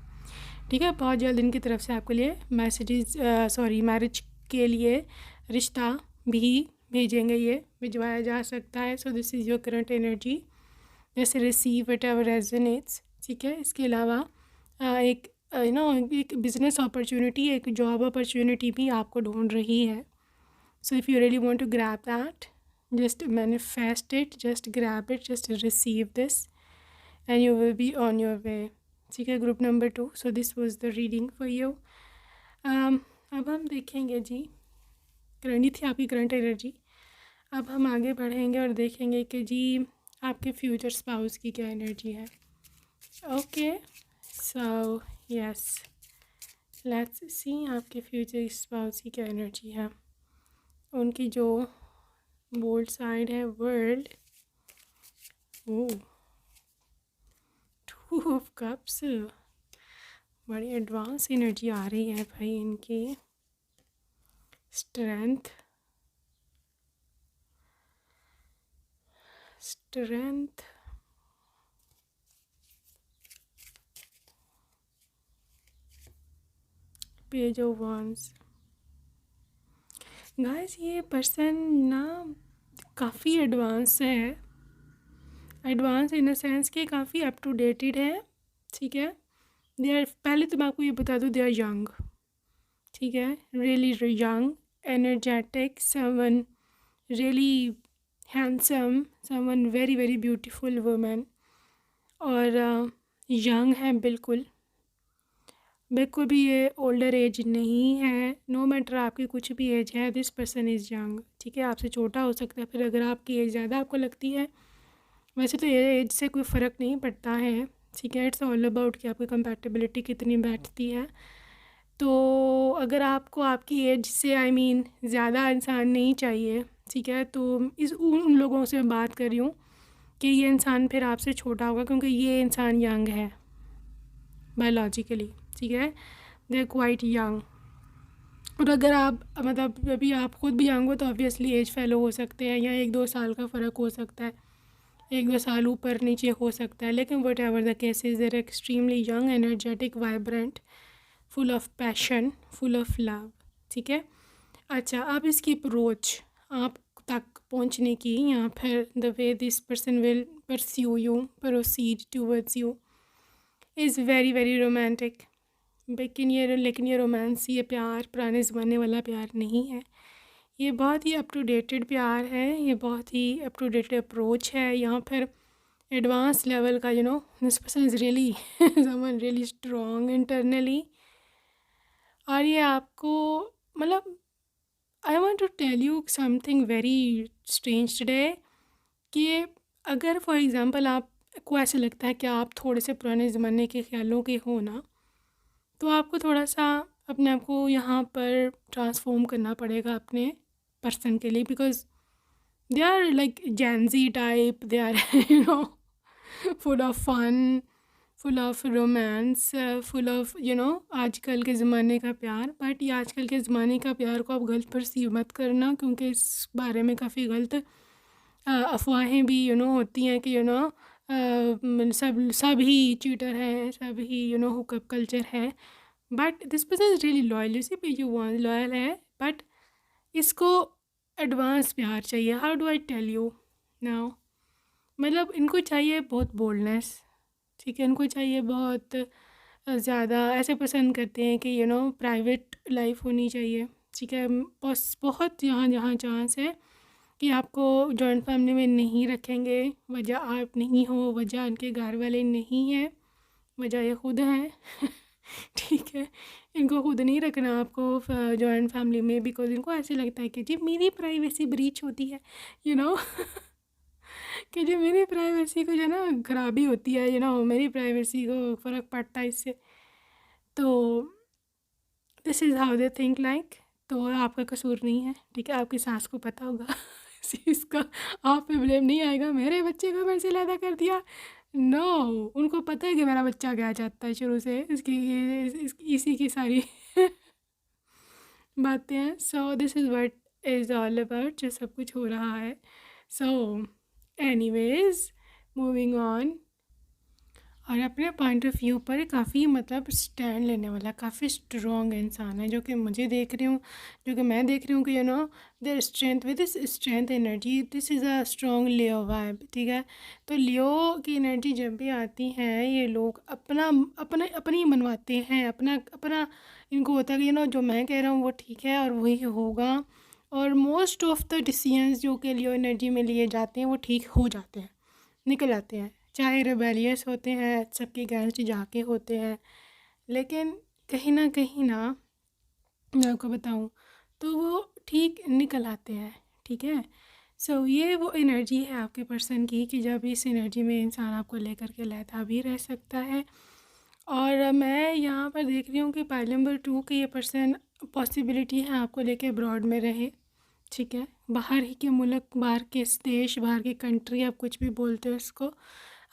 ठीक है, बहुत जल्द इनकी तरफ से आपके लिए मैरिज के लिए रिश्ता भी भेजेंगे, ये भिजवाया जा सकता है। So this is your current energy, जैसे रिसीव वट एवर रेजोनेट्स। ठीक है, इसके अलावा एक एक बिज़नेस अपॉर्चुनिटी, एक जॉब अपॉर्चुनिटी भी आपको ढूंढ रही है। So if you really want to grab that, just manifest it, just grab it, just receive this and you will be on your way। ठीक है, group number 2। So this was the reading for you. अब हम देखेंगे जी, current थी आपकी current energy. अब हम आगे बढ़ेंगे और देखेंगे कि जी आपके फ्यूचर स्पाउस की क्या एनर्जी है। Okay, so yes, let's see आपके फ्यूचर स्पाउस की क्या एनर्जी है। उनकी जो बोल्ड साइड है वर्ल्ड, टू ऑफ कप्स, बड़ी एडवांस एनर्जी आ रही है भाई इनकी। Strength, page of wands. Guys, ये पर्सन ना काफ़ी एडवांस है, एडवांस इन द सेंस कि काफ़ी अप टू डेटेड है। ठीक है, दे आर, पहले तो मैं आपको ये बता दूँ, दे आर यंग। ठीक है, really young, energetic, someone really handsome, someone very very beautiful women, और यंग है बिल्कुल भी ये ओल्डर एज नहीं है। नो मैटर आपकी कुछ भी एज है, दिस पर्सन इज़ यंग। ठीक है, आपसे छोटा हो सकता है, फिर अगर आपकी एज ज़्यादा आपको लगती है, वैसे तो ये एज से कोई फ़र्क नहीं पड़ता है। ठीक है, इट्स ऑल अबाउट कि आपकी कंपैटिबिलिटी कितनी बैठती है। तो अगर आपको आपकी एज से ज़्यादा इंसान नहीं चाहिए, ठीक है, तो उन लोगों से मैं बात कर रही हूँ कि ये इंसान फिर आपसे छोटा होगा, क्योंकि ये इंसान यंग है बायोलॉजिकली। ठीक है, दे आर क्वाइट यंग। और अगर आप अभी आप खुद भी यंग हो तो ऑब्वियसली एज फेलो हो सकते हैं, या 1-2 साल का फ़र्क हो सकता है, 1-2 साल ऊपर नीचे हो सकता है, लेकिन whatever the cases, they are extremely young, energetic, vibrant, full of passion, full of love. ठीक है, अच्छा, अब इसकी अप्रोच आप तक पहुंचने की, या फिर the way this person will pursue you, proceed towards you, is very very romantic. लेकिन ये रोमांस, ये प्यार पुराने ज़माने वाला प्यार नहीं है। ये बहुत ही अप टू डेटेड प्यार है, ये बहुत ही अप टू डेटेड अप्रोच है, यहाँ पर एडवांस लेवल का, this person is really someone really strong internally. और ये आपको I want to tell you something very strange today, कि अगर फॉर एग्ज़ाम्पल आपको ऐसे लगता है कि आप थोड़े से पुराने ज़माने के ख्यालों के हो ना, तो आपको थोड़ा सा अपने आप को यहाँ पर ट्रांसफॉर्म करना पड़ेगा अपने पर्सन के लिए, because they are like Gen Z type, they are full of fun, full of romance, full of आजकल के ज़माने का प्यार। बट ये आजकल के ज़माने का प्यार को आप गलत परसीव मत करना, क्योंकि इस बारे में काफ़ी गलत अफवाहें भी होती हैं कि सब ही चीटर है, सब ही हुकअप कल्चर है। But this person is really loyal, इसी पे यू वांट लॉयल है, बट इसको एडवांस प्यार चाहिए। How do I tell you now, इनको चाहिए बहुत बोल्डनेस। ठीक है, इनको चाहिए बहुत ज़्यादा, ऐसे पसंद करते हैं कि प्राइवेट लाइफ होनी चाहिए। ठीक है, बस बहुत जहाँ चांस है कि आपको जॉइंट फैमिली में नहीं रखेंगे, वजह आप नहीं हो, वजह उनके घर वाले नहीं हैं, वजह ये खुद हैं। ठीक है, इनको खुद नहीं रखना आपको जॉइंट फैमिली में, बिकॉज इनको ऐसे लगता है कि जी मेरी प्राइवेसी ब्रीच होती है, कि जो मेरी प्राइवेसी को खराबी होती है, मेरी प्राइवेसी को फ़र्क पड़ता है इससे। तो this is how they think like. तो आपका कसूर नहीं है, ठीक है, आपकी सास को पता होगा इस चीज़ का, आप पे ब्लेम नहीं आएगा, मेरे बच्चे को मेरे से ज़्यादा कर दिया। नो, उनको पता है कि मेरा बच्चा क्या चाहता है शुरू से, इसी की सारी बातें हैं। सो this is what is all about, जो सब कुछ हो रहा है। So anyways, moving on. और अपने पॉइंट ऑफ व्यू पर काफ़ी मतलब स्टैंड लेने वाला, काफ़ी स्ट्रॉन्ग इंसान है, जो कि मुझे देख रही हूँ, जो कि मैं देख रही हूँ कि their strength with this strength energy, this is a strong Leo vibe, ठीक है। तो लियो की एनर्जी जब भी आती है, ये लोग अपना अपने अपनी मनवाते हैं, अपना अपना इनको होता है कि जो मैं कह रहा हूँ वो ठीक है और वही होगा। और मोस्ट ऑफ द डिसीजंस जो कि लियो एनर्जी में लिए जाते हैं वो ठीक हो जाते हैं, निकल आते हैं, चाहे रिबेलियस होते हैं, सबके अगेंस्ट जाके होते हैं, लेकिन कहीं ना मैं आपको बताऊं तो वो ठीक निकल आते हैं, ठीक है। सो ये वो एनर्जी है आपके पर्सन की कि जब इस एनर्जी में इंसान आपको लेकर के लेता भी रह सकता है। और मैं यहाँ पर देख रही हूँ कि पाइल नंबर 2 के ये पर्सन पॉसिबिलिटी है आपको लेके अब्रॉड में रहे, ठीक है। बाहर ही के मुल्क, बाहर के देश, बाहर की कंट्री, आप कुछ भी बोलते हो इसको,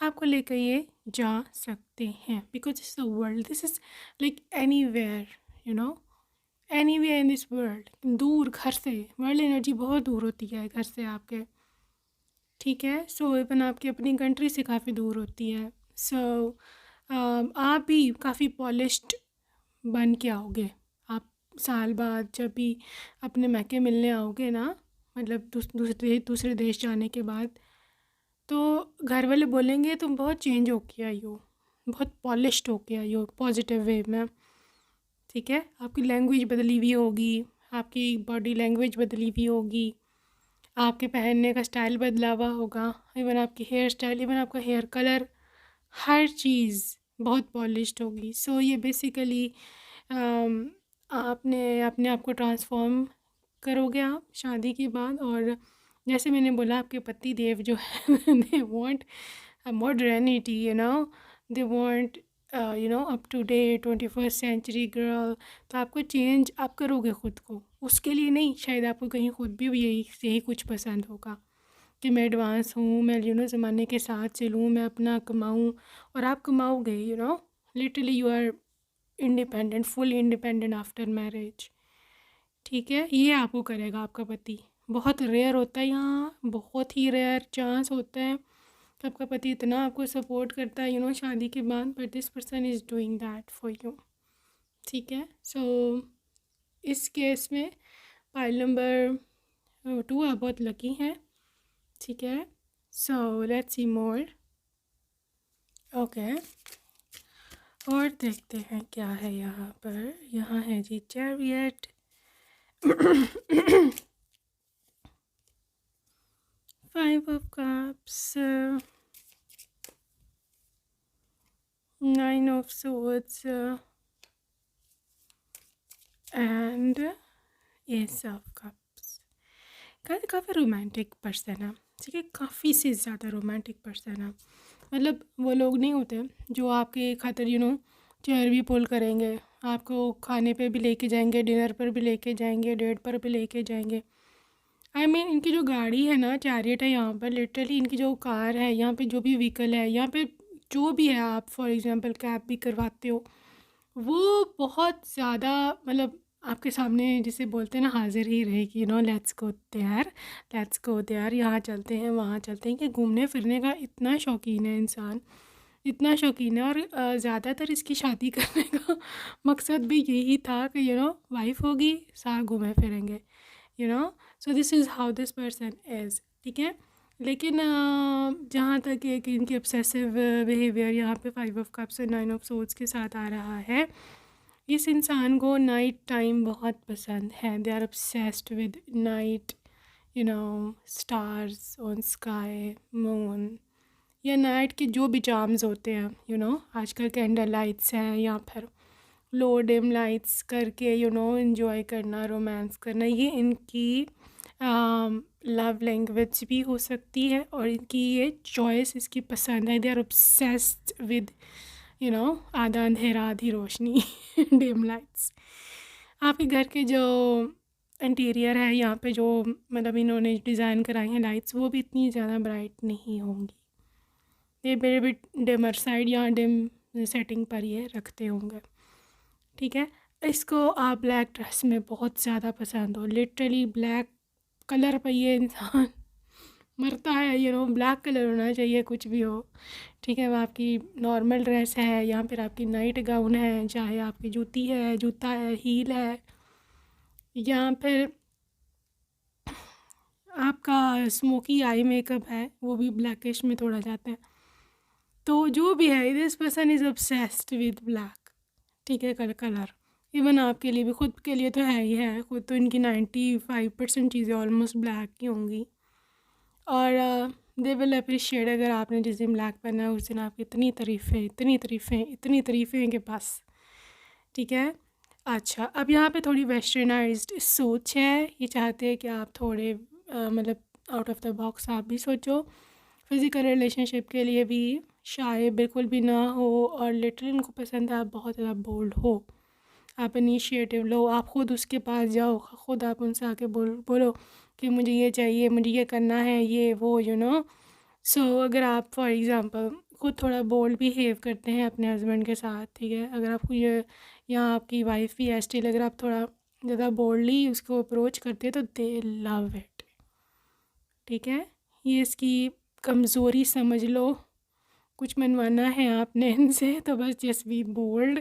आपको लेकर ये जा सकते हैं, because it's the world, this is like anywhere, you know anywhere in this world. दूर घर से, वर्ल्ड एनर्जी बहुत दूर होती है घर से आपके, ठीक है। सो इवन आपकी अपनी कंट्री से काफ़ी दूर होती है। सो आप भी काफ़ी पॉलिश्ड बन के आओगे। आप साल बाद जब भी अपने मैके मिलने आओगे ना, मतलब दूसरे देश जाने के बाद, तो घर वाले बोलेंगे तुम बहुत चेंज होके आई हो, बहुत पॉलिश्ड होके आई हो, पॉजिटिव वे में, ठीक है। आपकी लैंग्वेज बदली हुई होगी, आपकी बॉडी लैंग्वेज बदली हुई होगी, आपके पहनने का स्टाइल बदला हुआ होगा, इवन आपकी हेयर स्टाइल, इवन आपका हेयर कलर, हर चीज़ बहुत पॉलिश्ड होगी। सो ये बेसिकली आपने अपने आप को ट्रांसफॉर्म करोगे आप शादी के बाद। और जैसे मैंने बोला, आपके पति देव जो है they want modernity, they want up to date 21st century girl. तो आपको चेंज आप करोगे ख़ुद को, उसके लिए नहीं, शायद आपको कहीं ख़ुद भी यही कुछ पसंद होगा कि मैं एडवांस हूँ, मैं ज़माने के साथ चलूँ, मैं अपना कमाऊँ। और आप कमाओगे, literally you are independent, full independent after marriage, ठीक है। ये आपको करेगा आपका पति। बहुत रेयर होता है, यहाँ बहुत ही रेयर चांस होता है कि आपका पति इतना आपको सपोर्ट करता है शादी के बाद, but this person is doing that for you, ठीक है। सो इस केस में पाइल नंबर 2 आप बहुत लकी हैं, ठीक है। So let's see more, okay. और देखते हैं क्या है यहाँ पर। यहाँ है जी chariot, 5 of cups, 9 of swords, and ace of cups। काफ़ी रोमांटिक पर्सन है, ठीक है, काफ़ी से ज़्यादा रोमांटिक पर्सन है। मतलब वो लोग नहीं होते जो आपके खातिर चेयर भी पुल करेंगे, आपको खाने पे भी लेके जाएंगे, डिनर पर भी लेके जाएंगे, डेट पर भी लेके जाएंगे। इनकी जो गाड़ी है ना, चैरियट है, यहाँ पर लिटरली इनकी जो कार है, यहाँ पे जो भी व्हीकल है, यहाँ पे जो भी है, आप फॉर एग्जांपल कैब भी करवाते हो, वो बहुत ज़्यादा मतलब आपके सामने जिसे बोलते हैं ना, हाजिर ही रहेगी। Let's go there, let's go there, यहाँ चलते हैं, वहाँ चलते हैं, कि घूमने फिरने का इतना शौकीन है इंसान, इतना शौकीन है। और ज़्यादातर इसकी शादी करने का मकसद भी यही था कि वाइफ होगी, साथ घूमे फिरेंगे, सो this is how this person is, ठीक है। लेकिन जहाँ तक एक इनकी ऑब्सेसिव बिहेवियर यहाँ पे 5 ऑफ कप्स और 9 ऑफ सोर्ड्स के साथ आ रहा है, इस इंसान को नाइट टाइम बहुत पसंद है। They are obsessed with night, stars on sky, moon, या नाइट के जो भी चार्म्स होते हैं, आजकल कैंडल लाइट्स हैं, या फिर लो डिम लाइट्स करके एंजॉय करना, रोमांस करना, ये इनकी लव लैंग्वेज भी हो सकती है, और इनकी ये चॉइस, इसकी पसंद है। दे आर ऑब्सेस्ड विद आधा अंधेरा आधी रोशनी, डिम लाइट्स। आपके घर के जो इंटीरियर है, यहाँ पे जो मतलब इन्होंने डिज़ाइन कराई हैं लाइट्स, वो भी इतनी ज़्यादा ब्राइट नहीं होंगी, ये मेरे भी डिमर साइड या डिम सेटिंग पर ये रखते होंगे, ठीक है। इसको आप ब्लैक ड्रेस में बहुत ज़्यादा पसंद हो, लिटरली ब्लैक कलर पर ये इंसान मरता है, ब्लैक कलर होना चाहिए कुछ भी हो, ठीक है। वो आपकी नॉर्मल ड्रेस है या फिर आपकी नाइट गाउन है, चाहे आपकी जूती है, जूता है, हील है, या फिर आपका स्मोकी आई मेकअप है, वो भी ब्लैकिश में थोड़ा जाता है। तो जो भी है, this person is obsessed with black, ठीक है। कलर इवन आपके लिए भी, खुद के लिए तो है ही है, खुद तो इनकी 95% चीज़ें ऑलमोस्ट ब्लैक की होंगी। और दे विल अप्रिशिएट, अगर आपने जिस दिन ब्लैक पहना है उस दिन आपकी इतनी तारीफ़ें, इतनी तारीफ़ें, इतनी तारीफ़ें हैं कि बस, ठीक है। अच्छा, अब यहाँ पे थोड़ी वेस्टर्नाइज्ड सोच है, ये चाहते हैं कि आप थोड़े मतलब आउट ऑफ द बॉक्स आप भी सोचो। फिज़िकल रिलेशनशिप के लिए भी शाय बिल्कुल भी ना हो, और लिटरली उनको पसंद है आप बहुत ज़्यादा बोल्ड हो, आप इनिशिएटिव लो, आप ख़ुद उसके पास जाओ, ख़ुद आप उनसे आके बोलो कि मुझे ये चाहिए, मुझे ये करना है, ये वो सो अगर आप फॉर एग्ज़ाम्पल खुद थोड़ा बोल्ड बिहेव करते हैं अपने हस्बैंड के साथ, ठीक है, अगर आपको ये, या आपकी वाइफ भी है स्टिल, अगर आप थोड़ा ज़्यादा बोल्डली उसको अप्रोच करते हैं तो दे लव इट, ठीक है। ये इसकी कमज़ोरी समझ लो, कुछ मनवाना है आपने इनसे तो बस just be bold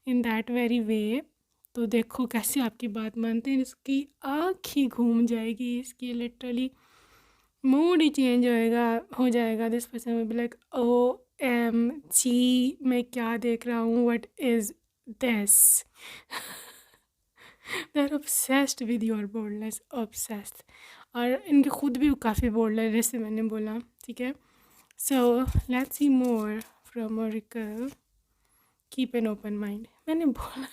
in that very way, तो देखो कैसे आपकी बात मानते हैं, इसकी आँख ही घूम जाएगी, इसकी लिटरली मूड ही चेंज हो जाएगा। This person will be like, O M G, मैं क्या देख रहा हूँ, what is this. They are obsessed with your boldness, obsessed. और इनके खुद भी काफ़ी बोल्ड है, जैसे मैंने बोला, ठीक है। So let's see more from oracle. Keep an open mind, मैंने बोला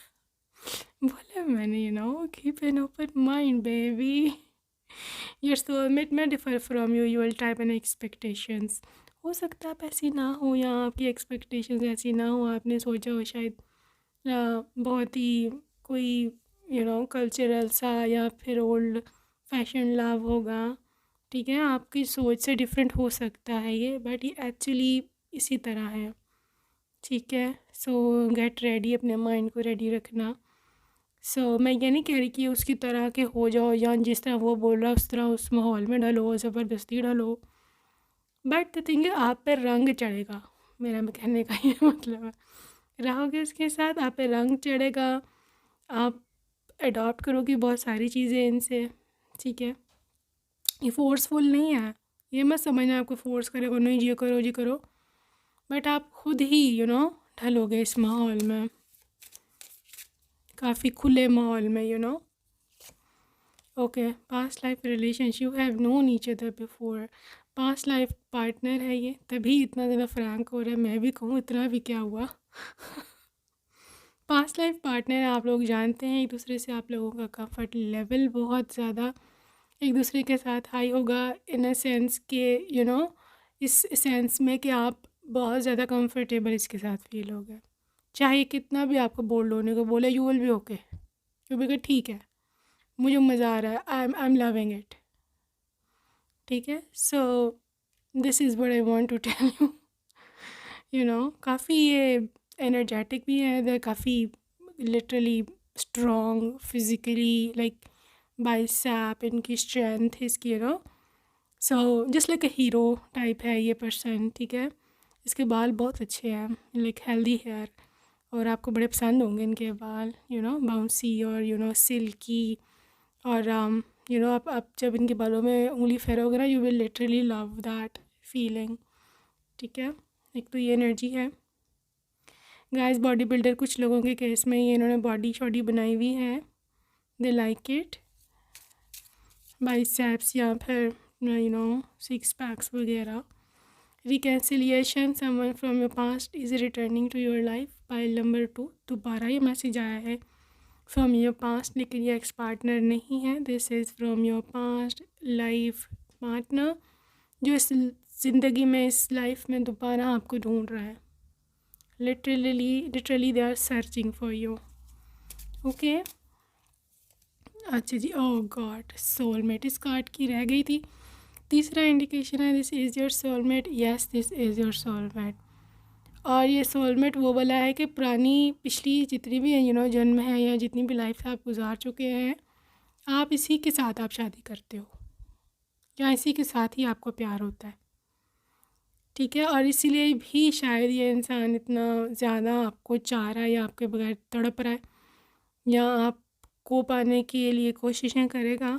मैंने keep an open mind baby. Your soulmate may differ from you, you will type an expectations. हो सकता है आप ऐसी ना हो, या आपकी एक्सपेक्टेशंस ऐसी ना हो, आपने सोचा हो शायद बहुत ही कोई कल्चरल सा या फिर ओल्ड फैशन लव होगा, ठीक है। आपकी सोच से डिफरेंट हो सकता है ये, बट ये एक्चुअली इसी तरह है, ठीक है। सो गेट रेडी, अपने माइंड को रेडी रखना। मैं ये नहीं कह रही कि उसकी तरह के हो जाओ, या जिस तरह वो बोल रहा है उस तरह उस माहौल में ढलो, ज़बरदस्ती ढलो, बट द थिंग है आप पे रंग चढ़ेगा, मेरा कहने का ये मतलब है, रहोगे उसके साथ आप पे रंग चढ़ेगा, आप अडॉप्ट करोगे बहुत सारी चीज़ें इनसे, ठीक है। ये फोर्सफुल नहीं है, ये मत समझना आपको फोर्स करेगा, नहीं ये करो जी करो, बट आप खुद ही ढलोगे इस माहौल में, काफ़ी खुले माहौल में okay. Past life relationship, you have known each other before, past life partner है ये, तभी इतना ज़्यादा फ्रैंक हो रहा है, मैं भी कहूँ इतना भी क्या हुआ। पास्ट लाइफ पार्टनर आप लोग जानते हैं एक दूसरे से, आप लोगों का कंफर्ट लेवल बहुत ज़्यादा एक दूसरे के साथ हाई होगा, इन अ सेंस के इस सेंस में कि आप बहुत ज़्यादा कंफर्टेबल इसके साथ फील होगा, चाहे कितना भी आपको बोल्ड होने को बोले, you will be okay, you will be ठीक है, मुझे मज़ा आ रहा है, आई एम लविंग इट, ठीक है। So this is what I want to tell you काफ़ी ये एनर्जेटिक भी है, दे काफ़ी literally strong physically, like bicep, इनकी स्ट्रेंथ इसकी so just like a hero type है ये पर्सन, ठीक है। इसके बाल बहुत अच्छे हैं, लाइक हेल्दी हेयर, और आपको बड़े पसंद होंगे इनके बाल, बाउंसी और सिल्की, और आप जब इनके बालों में उंगली फेरोगे ना, you will literally love that feeling, ठीक है। एक तो ये एनर्जी है गाइस। बॉडी बिल्डर कुछ लोगों के केस में ये इन्होंने बॉडी शॉडी बनाई हुई है, दे लाइक इट, बाइसेप्स या फिर सिक्स पैक्स वगैरह। Reconciliation, someone from your past is returning to your life, pile number 2, दोबारा ये मैसेज आया है फ्रॉम योर पास्ट, लेकिन ये एक्स पार्टनर नहीं है, this is from your past life partner, जो इस ज़िंदगी में, इस लाइफ में दोबारा आपको ढूंढ रहा है, literally they are searching for you, okay. अच्छा जी, ओह गॉड, सोलमेट इस कार्ड की रह गई थी। तीसरा इंडिकेशन है this is your soulmate, yes this is your soulmate. और ये सोलमेट वो वाला है कि पुरानी पिछली जितनी भी जन्म है या जितनी भी लाइफ आप गुजार चुके हैं, आप इसी के साथ आप शादी करते हो, या इसी के साथ ही आपको प्यार होता है, ठीक है। और इसीलिए भी शायद ये इंसान इतना ज़्यादा आपको चाह रहा है या आपके बगैर तड़प रहा है या आपको पाने के लिए कोशिशें करेगा।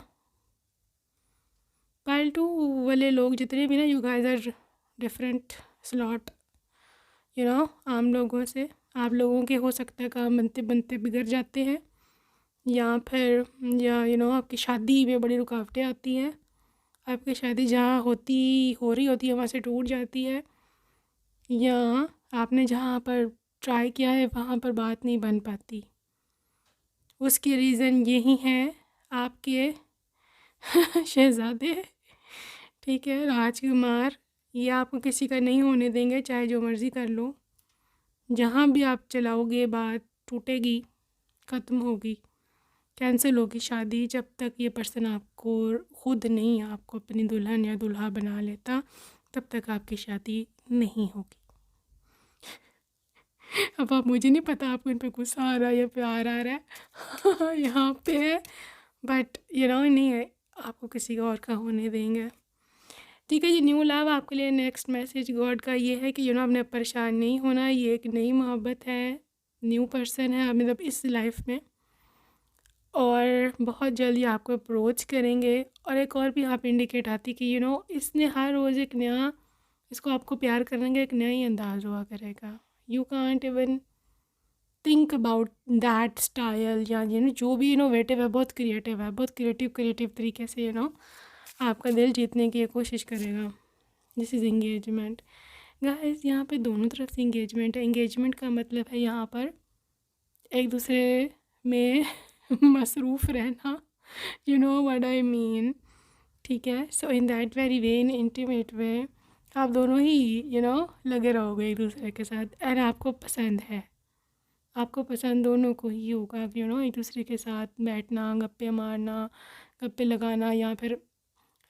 पालतू वाले लोग जितने भी ना, you guys are different slot, आम लोगों से। आप लोगों के हो सकता है काम बनते बनते बिगड़ जाते हैं, या फिर या आपकी शादी में बड़ी रुकावटें आती हैं, आपकी शादी जहाँ हो रही होती है वहाँ से टूट जाती है, या आपने जहाँ पर ट्राई किया है वहाँ पर बात नहीं बन पाती। उसकी रीज़न यही है आपके शहज़ादे, ठीक है, राजकुमार। ये आपको किसी का नहीं होने देंगे, चाहे जो मर्ज़ी कर लो। जहाँ भी आप चलाओगे बात टूटेगी, ख़त्म होगी, कैंसिल होगी शादी, जब तक ये पर्सन आपको खुद नहीं आपको अपनी दुल्हन या दूल्हा बना लेता, तब तक आपकी शादी नहीं होगी। अब आप, मुझे नहीं पता आपको इन पे गुस्सा आ रहा है या प्यार आ रहा है यहाँ पे है, बट नहीं है, आपको किसी और का होने देंगे, ठीक है जी। न्यू लव आपके लिए नेक्स्ट मैसेज गॉड का ये है कि आपने परेशान नहीं होना। ये एक नई मोहब्बत है, न्यू पर्सन है मतलब इस लाइफ में, और बहुत जल्दी आपको अप्रोच करेंगे। और एक और भी आप इंडिकेट आती कि इसने हर रोज़ एक नया, इसको आपको प्यार करने का एक नया ही अंदाज हुआ करेगा। You can't even think about that style, या जो भी इनोवेटिव है, बहुत क्रिएटिव है, बहुत क्रिएटिव तरीके से आपका दिल जीतने की कोशिश करेगा। दिस इज़ इंगेजमेंट गाइस, यहाँ पे दोनों तरफ से इंगेजमेंट है। इंगेजमेंट का मतलब है यहाँ पर एक दूसरे में मसरूफ़ रहना, व्हाट आई मीन, ठीक है। So in that very way, in intimate way, आप दोनों ही लगे रहोगे एक दूसरे के साथ, और आपको पसंद है, आपको पसंद दोनों को ही होगा, एक दूसरे के साथ बैठना, गप्पे मारना, गप्पे लगाना, या फिर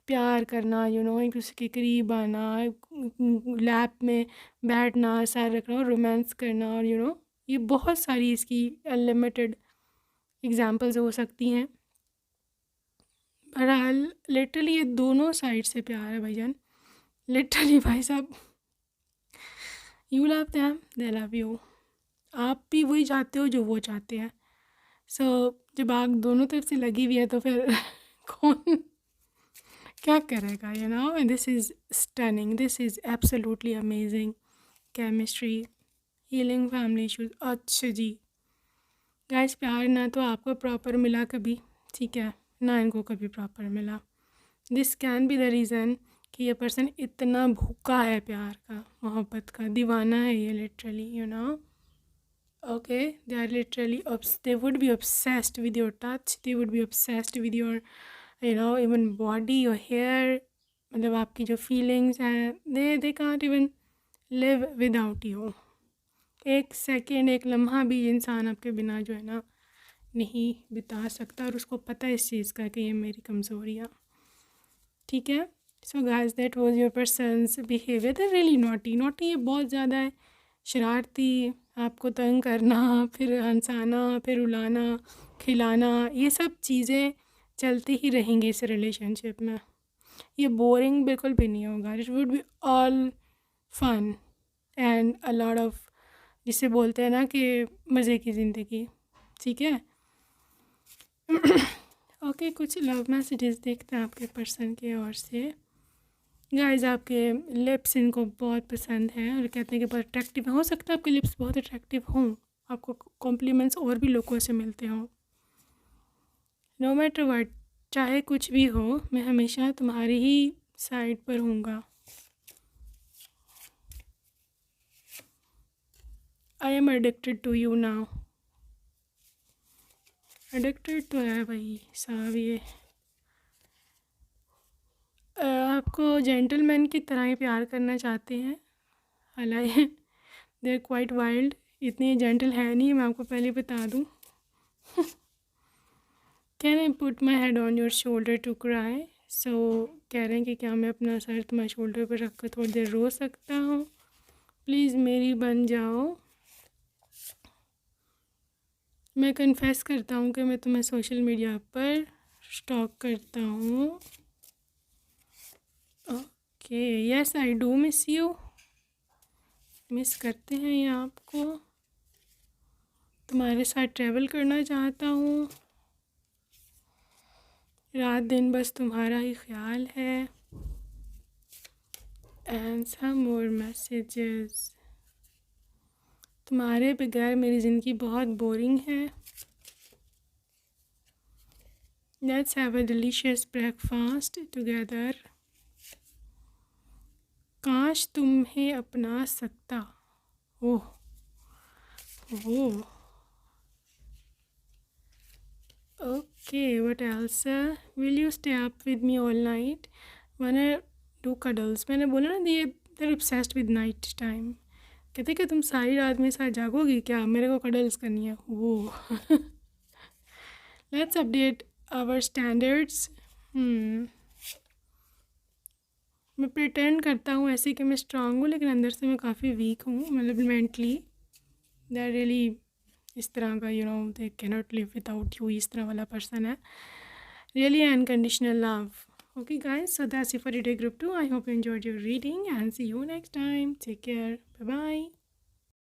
प्यार करना, एक दूसरे के करीब आना, लैप में बैठना, सर रखना, रोमांस करना, और ये बहुत सारी इसकी अनलिमिटेड एग्जांपल्स हो सकती हैं। बहरहाल लिटरली ये दोनों साइड से प्यार है भाईजान, लिटरली भाई साहब, you love them, they love you. आप भी वही चाहते हो जो वो चाहते हैं। सो जब आग दोनों तरफ से लगी हुई है तो फिर कौन क्या करेगा, this is stunning, this is absolutely amazing chemistry, healing family issues. अच्छा जी गाइस, प्यार ना तो आपको प्रॉपर मिला कभी, ठीक है, ना इनको कभी प्रॉपर मिला। This can be the reason कि ये पर्सन इतना भूखा है प्यार का, मोहब्बत का, दीवाना है ये literally, okay, they are literally they would be obsessed with your touch, they would be obsessed with your even body, your hair, मतलब आपकी जो feelings हैं, they can't even live without you। एक सेकेंड, एक लम्हा भी इंसान आपके बिना जो है ना नहीं बिता सकता, और उसको पता है इस चीज़ का कि ये मेरी कमज़ोरियाँ, ठीक है। So guys, that was your persons behaviour, the really naughty, ये बहुत ज़्यादा है, शरारती, आपको तंग करना, फिर हंसाना, फिर रुलाना, खिलाना, ये सब चीज़ें चलती ही रहेंगी इस रिलेशनशिप में। ये बोरिंग बिल्कुल भी नहीं होगा, it would be all fun and a lot of, जिसे बोलते हैं ना कि मज़े की ज़िंदगी, ठीक है। ओके, कुछ लव मैसेजेस देखते हैं आपके पर्सन की ओर से। गाइस, आपके लिप्स इनको बहुत पसंद हैं और कहते हैं कि बहुत अट्रैक्टिव है। हो सकता है आपके लिप्स बहुत अट्रैक्टिव हों, आपको कॉम्प्लीमेंट्स और भी लोगों से मिलते हों। नो मैटर व्हाट, चाहे कुछ भी हो, मैं हमेशा तुम्हारी ही साइड पर हूँगा। I am addicted to you now, addicted तो है भाई साहब ये। आपको जेंटलमैन की तरह ही प्यार करना चाहते हैं, हालांकि दे आर क्वाइट वाइल्ड, इतनी जेंटल है नहीं, मैं आपको पहले बता दूँ। Can I put my head on your shoulder to cry, so कह रहे हैं कि क्या मैं अपना सर तुम्हारे शोल्डर पर रख कर थोड़ी देर रो सकता हूँ, प्लीज़ मेरी बन जाओ। मैं कन्फेस करता हूँ कि मैं तुम्हें सोशल मीडिया पर स्टॉक करता हूँ, okay, yes I do miss you. Miss करते हैं ये आपको। तुम्हारे साथ ट्रैवल करना चाहता हूँ। रात दिन बस तुम्हारा ही ख्याल है। And some more messages. तुम्हारे बगैर मेरी ज़िंदगी बहुत बोरिंग है। Let's have a delicious breakfast together. काश तुम्हें अपना सकता। Oh oh. Okay, what else? Will you stay up with me all night? मैंने डू कडल्स। मैंने बोला ना, ये they're obsessed with night time. कहते कि तुम सारी रात मेरे साथ जागोगी क्या, मेरे को कडल्स करनी है वो। Let's update our standards. मैं प्रिटेंड करता हूँ ऐसे कि मैं स्ट्रांग हूँ, लेकिन अंदर से मैं काफ़ी वीक हूँ, मतलब मेंटली। दे रियली इस तरह का, you know, they cannot live without you, इस तरह वाला पर्सन है। Really unconditional love. Okay guys, so that's it for today group 2. I hope you enjoyed your reading and see you next time. Take care. Bye bye.